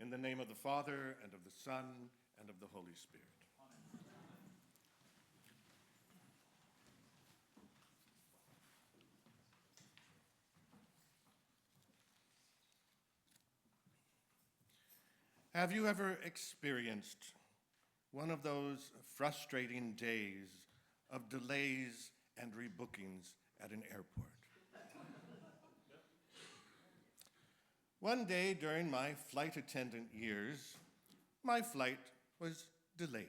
In the name of the Father, and of the Son, and of the Holy Spirit. Amen. Have you ever experienced one of those frustrating days of delays and rebookings at an airport? One day during my flight attendant years, my flight was delayed.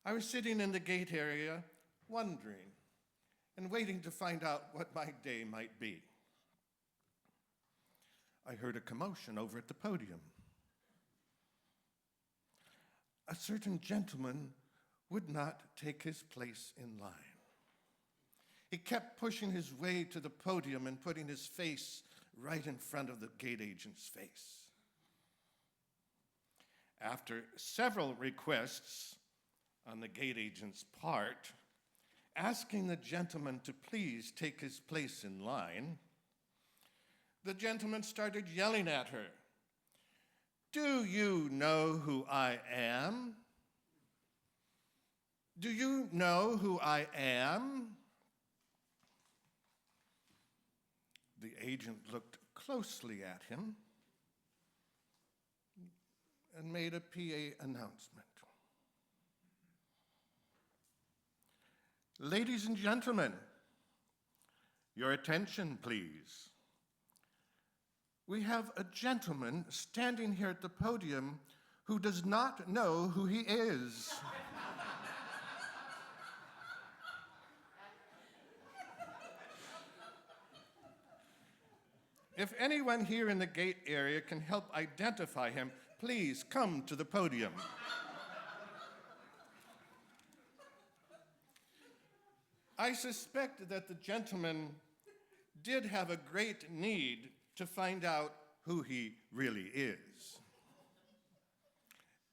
I was sitting in the gate area wondering and waiting to find out what my day might be. I heard a commotion over at the podium. A certain gentleman would not take his place in line. He kept pushing his way to the podium and putting his face right in front of the gate agent's face. After several requests on the gate agent's part, asking the gentleman to please take his place in line, the gentleman started yelling at her, "Do you know who I am? Do you know who I am?" The agent looked closely at him and made a PA announcement. "Ladies and gentlemen, your attention, please. We have a gentleman standing here at the podium who does not know who he is." If anyone here in the gate area can help identify him, please come to the podium. I suspect that the gentleman did have a great need to find out who he really is,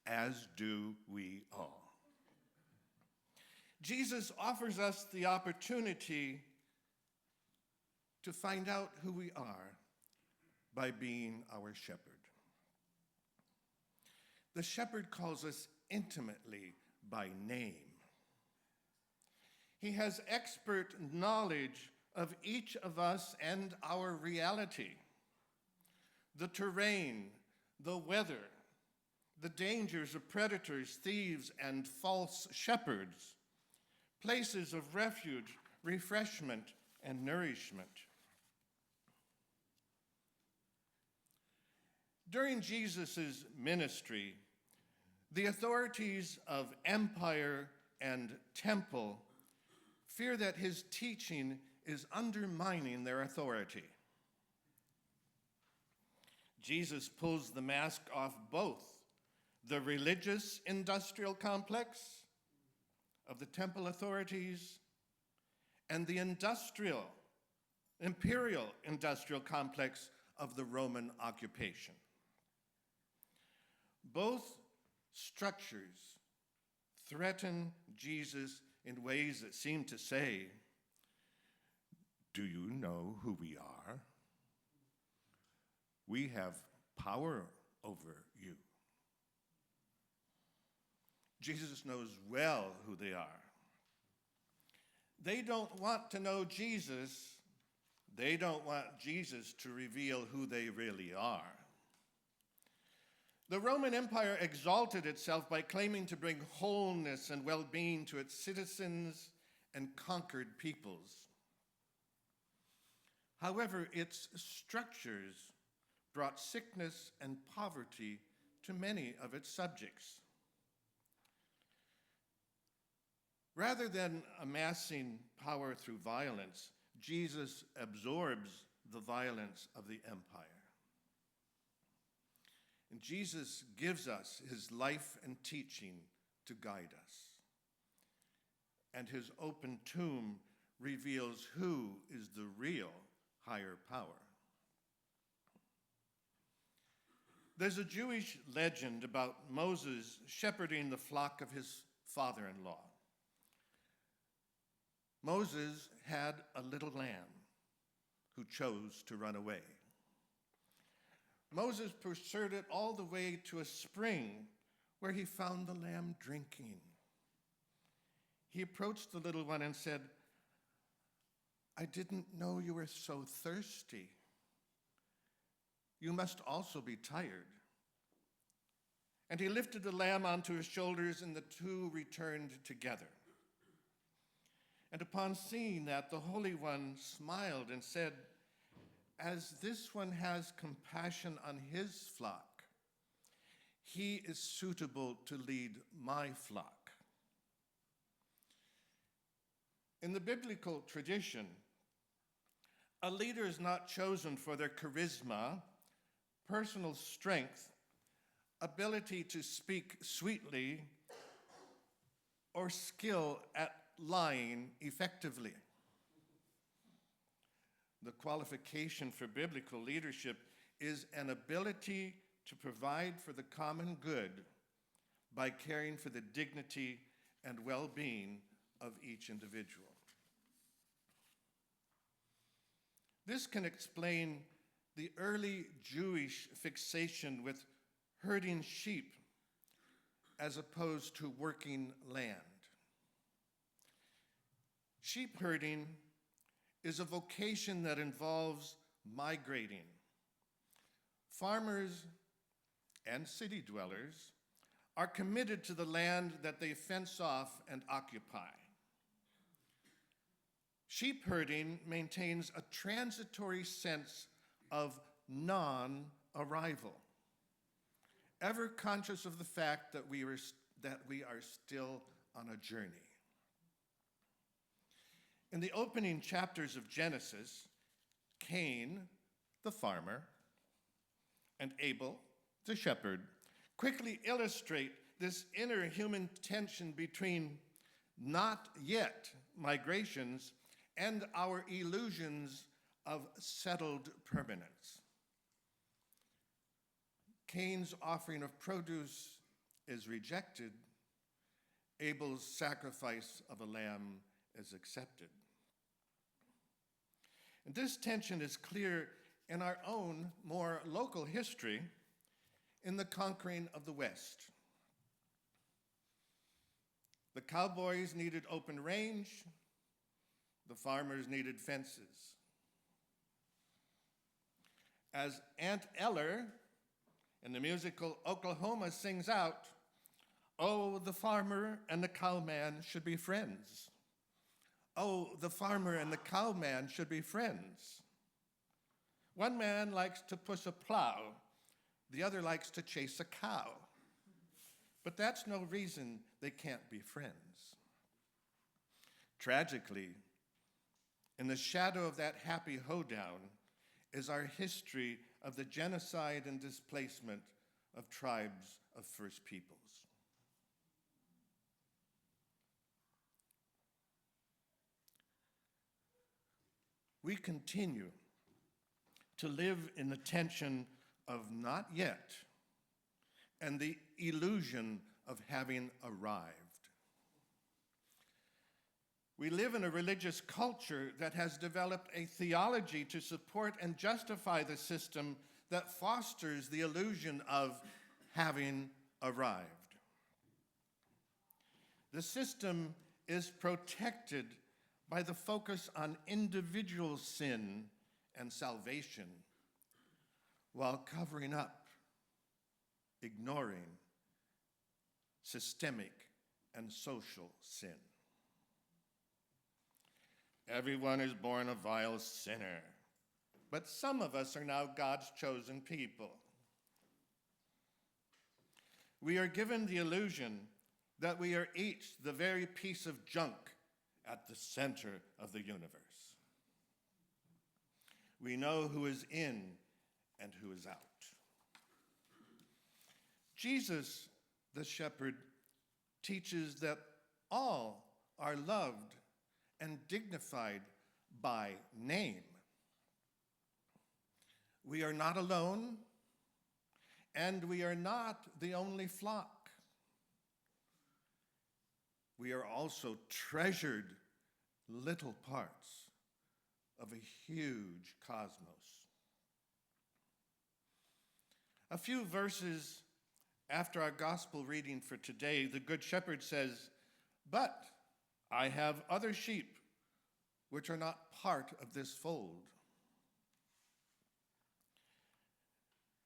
as do we all. Jesus offers us the opportunity to find out who we are by being our shepherd. The shepherd calls us intimately by name. He has expert knowledge of each of us and our reality, the terrain, the weather, the dangers of predators, thieves, and false shepherds, places of refuge, refreshment, and nourishment. During Jesus' ministry, the authorities of empire and temple fear that his teaching is undermining their authority. Jesus pulls the mask off both the religious industrial complex of the temple authorities and the imperial industrial complex of the Roman occupation. Both structures threaten Jesus in ways that seem to say, "Do you know who we are? We have power over you." Jesus knows well who they are. They don't want to know Jesus. They don't want Jesus to reveal who they really are. The Roman Empire exalted itself by claiming to bring wholeness and well-being to its citizens and conquered peoples. However, its structures brought sickness and poverty to many of its subjects. Rather than amassing power through violence, Jesus absorbs the violence of the empire. And Jesus gives us his life and teaching to guide us. And his open tomb reveals who is the real higher power. There's a Jewish legend about Moses shepherding the flock of his father-in-law. Moses had a little lamb who chose to run away. Moses pursued it all the way to a spring where he found the lamb drinking. He approached the little one and said, "I didn't know you were so thirsty. You must also be tired." And he lifted the lamb onto his shoulders, and the two returned together. And upon seeing that, the Holy One smiled and said, "As this one has compassion on his flock, he is suitable to lead my flock." In the biblical tradition, a leader is not chosen for their charisma, personal strength, ability to speak sweetly, or skill at lying effectively. The qualification for biblical leadership is an ability to provide for the common good by caring for the dignity and well-being of each individual. This can explain the early Jewish fixation with herding sheep as opposed to working land. Sheep herding is a vocation that involves migrating. Farmers and city dwellers are committed to the land that they fence off and occupy. Sheep herding maintains a transitory sense of non-arrival, ever conscious of the fact that we are still on a journey. In the opening chapters of Genesis, Cain, the farmer, and Abel, the shepherd, quickly illustrate this inner human tension between not yet migrations and our illusions of settled permanence. Cain's offering of produce is rejected. Abel's sacrifice of a lamb is accepted. And this tension is clear in our own more local history in the conquering of the West. The cowboys needed open range, the farmers needed fences. As Aunt Eller in the musical Oklahoma sings out, "Oh, the farmer and the cowman should be friends. Oh, the farmer and the cowman should be friends. One man likes to push a plow, the other likes to chase a cow. But that's no reason they can't be friends." Tragically, in the shadow of that happy hoedown is our history of the genocide and displacement of tribes of First Peoples. We continue to live in the tension of not yet and the illusion of having arrived. We live in a religious culture that has developed a theology to support and justify the system that fosters the illusion of having arrived. The system is protected by the focus on individual sin and salvation while covering up, ignoring systemic and social sin. Everyone is born a vile sinner, but some of us are now God's chosen people. We are given the illusion that we are each the very piece of junk at the center of the universe. We know who is in and who is out. Jesus, the shepherd, teaches that all are loved and dignified by name. We are not alone, and we are not the only flock. We are also treasured little parts of a huge cosmos. A few verses after our gospel reading for today, the Good Shepherd says, "But I have other sheep which are not part of this fold."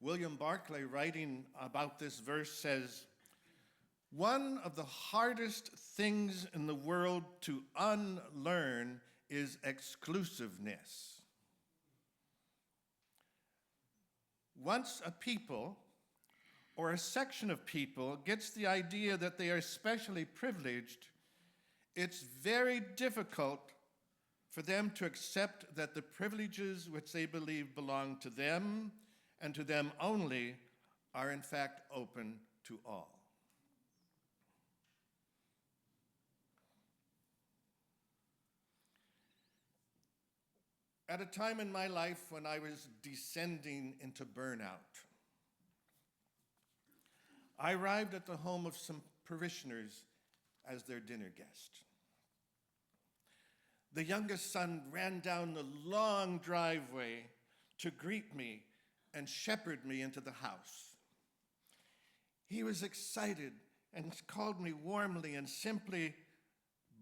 William Barclay, writing about this verse, says, "One of the hardest things in the world to unlearn is exclusiveness. Once a people or a section of people gets the idea that they are specially privileged, it's very difficult for them to accept that the privileges which they believe belong to them and to them only are in fact open to all." At a time in my life when I was descending into burnout, I arrived at the home of some parishioners as their dinner guest. The youngest son ran down the long driveway to greet me and shepherd me into the house. He was excited and called me warmly and simply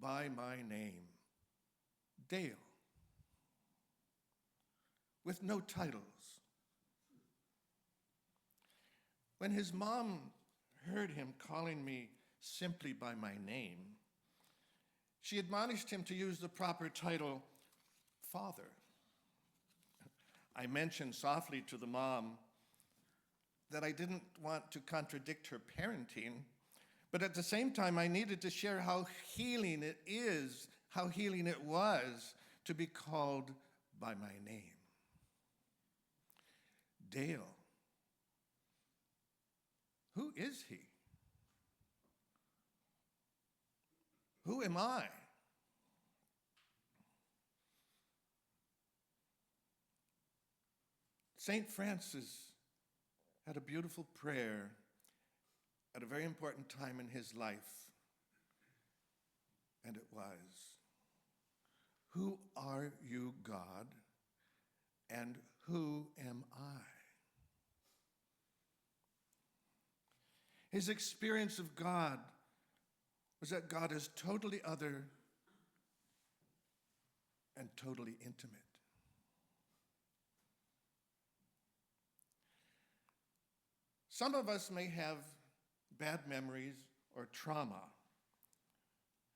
by my name, Dale, with no titles. When his mom heard him calling me simply by my name, she admonished him to use the proper title, Father. I mentioned softly to the mom that I didn't want to contradict her parenting, but at the same time I needed to share how healing it was to be called by my name. Dale. Who is he? Who am I? St. Francis had a beautiful prayer at a very important time in his life, and it was, "Who are you, God, and who am I?" His experience of God was that God is totally other and totally intimate. Some of us may have bad memories or trauma,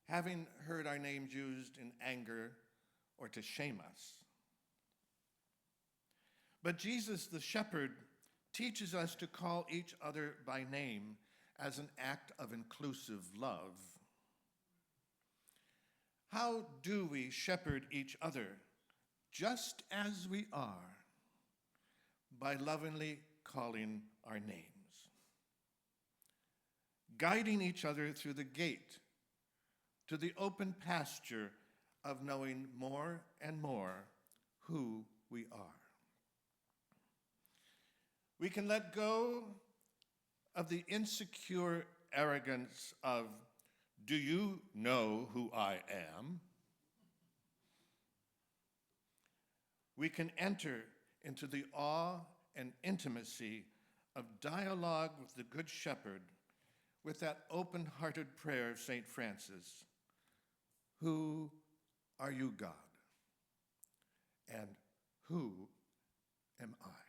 having heard our names used in anger or to shame us. But Jesus, the shepherd, teaches us to call each other by name as an act of inclusive love. How do we shepherd each other just as we are? By lovingly calling our names, guiding each other through the gate to the open pasture of knowing more and more who we are. We can let go of the insecure arrogance of, "Do you know who I am?" We can enter into the awe and intimacy of dialogue with the Good Shepherd with that open-hearted prayer of St. Francis, "Who are you, God? And who am I?"